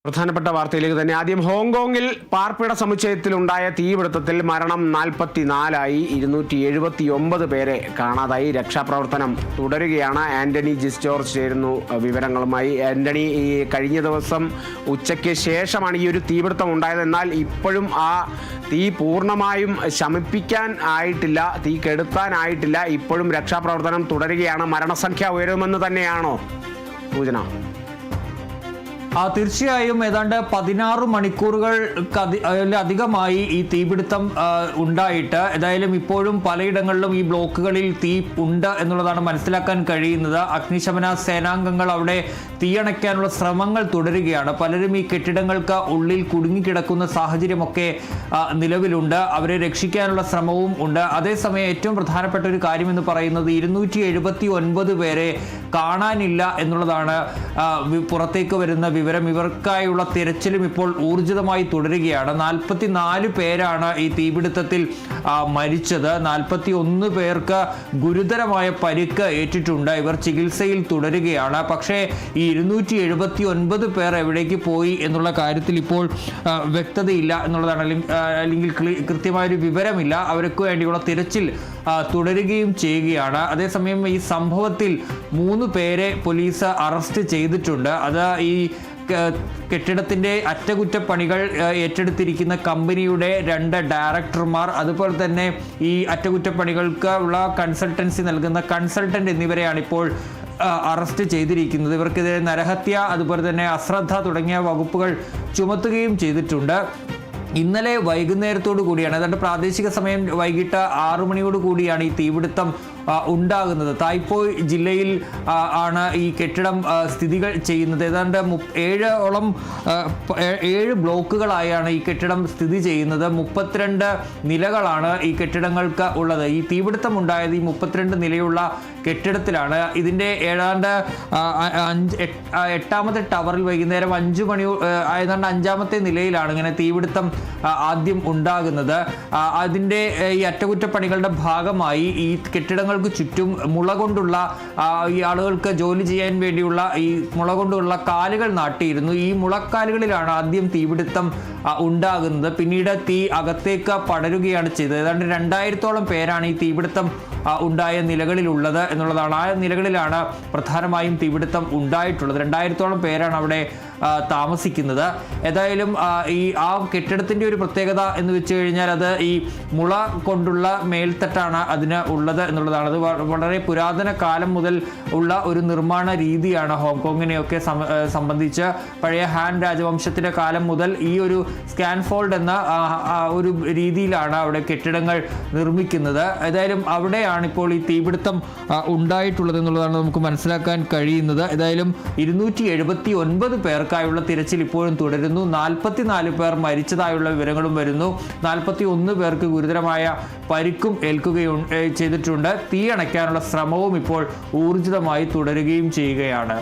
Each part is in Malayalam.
പ്രധാനപ്പെട്ട വാർത്തയിലേക്ക് തന്നെ ആദ്യം ഹോങ്കോങ്ങിൽ പാർപ്പിട സമുച്ചയത്തിലുണ്ടായ തീപിടുത്തത്തിൽ മരണം 44ആയി. 279 പേരെ കാണാതായി. രക്ഷാപ്രവർത്തനം തുടരുകയാണ്. ആന്റണി ജിസ് ജോർജ് ചേരുന്നു വിവരങ്ങളുമായി. ആന്റണി, ഈ കഴിഞ്ഞ ദിവസം ഉച്ചയ്ക്ക് ശേഷമാണ് ഈ ഒരു തീപിടുത്തം ഉണ്ടായത്. എന്നാൽ ഇപ്പോഴും ആ തീ പൂർണ്ണമായും ശമിപ്പിക്കാൻ ആയിട്ടില്ല, തീ കെടുത്താനായിട്ടില്ല. ഇപ്പോഴും രക്ഷാപ്രവർത്തനം തുടരുകയാണ്. മരണസംഖ്യ ഉയരുമെന്ന് തന്നെയാണോ സൂചന? തീർച്ചയായും ഏതാണ്ട് 16 മണിക്കൂറുകൾക്കധികമായി ഈ തീപിടുത്തം ഉണ്ടായിട്ട് ഏതായാലും ഇപ്പോഴും പലയിടങ്ങളിലും ഈ ബ്ലോക്കുകളിൽ തീ ഉണ്ട് എന്നുള്ളതാണ് മനസ്സിലാക്കാൻ കഴിയുന്നത്. അഗ്നിശമന സേനാംഗങ്ങൾ അവിടെ തീയണയ്ക്കാനുള്ള ശ്രമങ്ങൾ തുടരുകയാണ്. പലരും ഈ കെട്ടിടങ്ങൾക്ക് ഉള്ളിൽ കുടുങ്ങിക്കിടക്കുന്ന സാഹചര്യമൊക്കെ നിലവിലുണ്ട്. അവരെ രക്ഷിക്കാനുള്ള ശ്രമവും ഉണ്ട്. അതേസമയം ഏറ്റവും പ്രധാനപ്പെട്ട ഒരു കാര്യമെന്ന് പറയുന്നത് 279 പേരെ കാണാനില്ല എന്നുള്ളതാണ് പുറത്തേക്ക് വരുന്ന വിവരം. ഇവർക്കായുള്ള തിരച്ചിലും ഇപ്പോൾ ഊർജിതമായി തുടരുകയാണ്. 44 പേരാണ് ഈ തീപിടുത്തത്തിൽ മരിച്ചത്. 41 പേർക്ക് ഗുരുതരമായ പരിക്ക് ഏറ്റിട്ടുണ്ട്. ഇവർ ചികിത്സയിൽ തുടരുകയാണ്. പക്ഷേ ഈ 279 പേർ എവിടേക്ക് പോയി എന്നുള്ള കാര്യത്തിൽ ഇപ്പോൾ വ്യക്തതയില്ല എന്നുള്ളതാണ്, അല്ലെങ്കിൽ കൃത്യമായൊരു വിവരമില്ല. അവർക്ക് വേണ്ടിയുള്ള തിരച്ചിൽ തുടരുകയും ചെയ്യുകയാണ്. അതേസമയം ഈ സംഭവത്തിൽ 3 പേരെ പോലീസ് അറസ്റ്റ് ചെയ്തിട്ടുണ്ട്. അത് ഈ കെട്ടിടത്തിന്റെ അറ്റകുറ്റപ്പണികൾ ഏറ്റെടുത്തിരിക്കുന്ന കമ്പനിയുടെ 2 ഡയറക്ടർമാർ, അതുപോലെ തന്നെ ഈ അറ്റകുറ്റപ്പണികൾക്ക് ഉള്ള കൺസൾട്ടൻസി നൽകുന്ന കൺസൾട്ടന്റ് എന്നിവരെയാണ് ഇപ്പോൾ അറസ്റ്റ് ചെയ്തിരിക്കുന്നത്. ഇവർക്കെതിരെ നരഹത്യ, അതുപോലെ തന്നെ അശ്രദ്ധ തുടങ്ങിയ വകുപ്പുകൾ ചുമത്തുകയും ചെയ്തിട്ടുണ്ട്. ഇന്നലെ വൈകുന്നേരത്തോടു കൂടിയാണ്, ഏതാണ്ട് പ്രാദേശിക സമയം വൈകിട്ട് 6 മണിയോട് കൂടിയാണ് ഈ തീപിടുത്തം ഉണ്ടാകുന്നത്. തായ്പോയ് ജില്ലയിൽ ആണ് ഈ കെട്ടിടം സ്ഥിതി ചെയ്യുന്നത്. ഏതാണ്ട് 7 ബ്ലോക്കുകളായാണ് ഈ കെട്ടിടം സ്ഥിതി ചെയ്യുന്നത്. 32 നിലകളാണ് ഈ കെട്ടിടങ്ങൾക്ക് ഉള്ളത്. ഈ തീപിടുത്തം ഉണ്ടായത് ഈ 32 നിലയുള്ള കെട്ടിടത്തിലാണ്. ഇതിൻ്റെ ഏതാണ്ട് 8ാമത്തെ ടവറിൽ വൈകുന്നേരം 5 മണി ഏതാണ്ട് 5ാമത്തെ നിലയിലാണ് ഇങ്ങനെ തീപിടുത്തം ആദ്യം ഉണ്ടാകുന്നത്. അതിൻ്റെ ഈ അറ്റകുറ്റപ്പണികളുടെ ഭാഗമായി ഈ കെട്ടിടങ്ങൾക്ക് ചുറ്റും മുള കൊണ്ടുള്ള ഈ ആളുകൾക്ക് ജോലി ചെയ്യാൻ വേണ്ടിയുള്ള ഈ മുള കൊണ്ടുള്ള കാലുകൾ നാട്ടിയിരുന്നു. ഈ മുളക്കാലുകളിലാണ് ആദ്യം തീപിടുത്തം ഉണ്ടാകുന്നത്. പിന്നീട് തീ അകത്തേക്ക് പടരുകയാണ് ചെയ്തത്. ഏതാണ്ട് 2000-ഓളം പേരാണ് ഈ തീപിടുത്തം ഉണ്ടായ നിലകളിലുള്ളത് എന്നുള്ളതാണ്. ആ നിലകളിലാണ് പ്രധാനമായും തീപിടുത്തം ഉണ്ടായിട്ടുള്ളത്. 2000-ഓളം പേരാണ് അവിടെ താമസിക്കുന്നത്. ഏതായാലും ഈ കെട്ടിടത്തിൻ്റെ ഒരു പ്രത്യേകത എന്ന് വെച്ച് കഴിഞ്ഞാൽ അത് ഈ മുള കൊണ്ടുള്ള മേൽത്തട്ടാണ് അതിന് ഉള്ളത് എന്നുള്ളതാണ്. അത് വളരെ പുരാതന കാലം മുതൽ ഉള്ള ഒരു നിർമ്മാണ രീതിയാണ്. ഹോങ്കോങ്ങിനെയൊക്കെ സംബന്ധിച്ച് പഴയ ഹാൻ രാജവംശത്തിൻ്റെ കാലം മുതൽ ഈ ഒരു സ്കാൻഫോൾഡ് എന്ന ഒരു രീതിയിലാണ് അവിടെ കെട്ടിടങ്ങൾ നിർമ്മിക്കുന്നത്. ഏതായാലും അവിടെയാണ് ഇപ്പോൾ ഈ തീപിടുത്തം ഉണ്ടായിട്ടുള്ളത് എന്നുള്ളതാണ് നമുക്ക് മനസ്സിലാക്കാൻ കഴിയുന്നത്. ഏതായാലും 279 പേർക്കായുള്ള തിരച്ചിൽ ഇപ്പോഴും തുടരുന്നു. 44 പേർ മരിച്ചതായുള്ള വിവരങ്ങളും വരുന്നു. 41 പേർക്ക് ഗുരുതരമായ പരിക്കും ഏൽക്കുകയും ചെയ്തിട്ടുണ്ട്. തീയണയ്ക്കാനുള്ള ശ്രമവും ഇപ്പോൾ ഊർജിതമായി തുടരുകയും ചെയ്യുകയാണ്.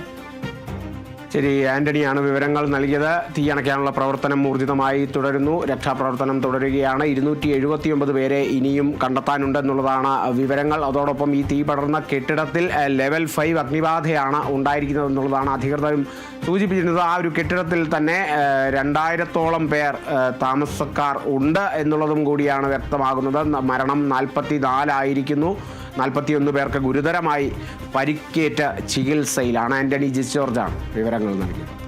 ശരി, ആന്റണിയാണ് വിവരങ്ങൾ നൽകിയത്. തീയണയ്ക്കാനുള്ള പ്രവർത്തനം ഊർജിതമായി തുടരുന്നു. രക്ഷാപ്രവർത്തനം തുടരുകയാണ്. 279 പേരെ ഇനിയും കണ്ടെത്താനുണ്ടെന്നുള്ളതാണ് വിവരങ്ങൾ. അതോടൊപ്പം ഈ തീ പടർന്ന കെട്ടിടത്തിൽ ലെവൽ 5 അഗ്നിബാധയാണ് ഉണ്ടായിരിക്കുന്നത് എന്നുള്ളതാണ് അധികൃതരും സൂചിപ്പിച്ചിരുന്നത്. ആ ഒരു കെട്ടിടത്തിൽ തന്നെ 2000-ഓളം പേർ താമസക്കാർ ഉണ്ട് എന്നുള്ളതും കൂടിയാണ് വ്യക്തമാകുന്നത്. മരണം 44 ആയിരിക്കുന്നു. 41 പേർക്ക് ഗുരുതരമായി പരിക്കേറ്റ ചികിത്സയിലാണ്. ആന്റണി ജിസ് ജോർജാണ് വിവരങ്ങൾ നൽകിയത്.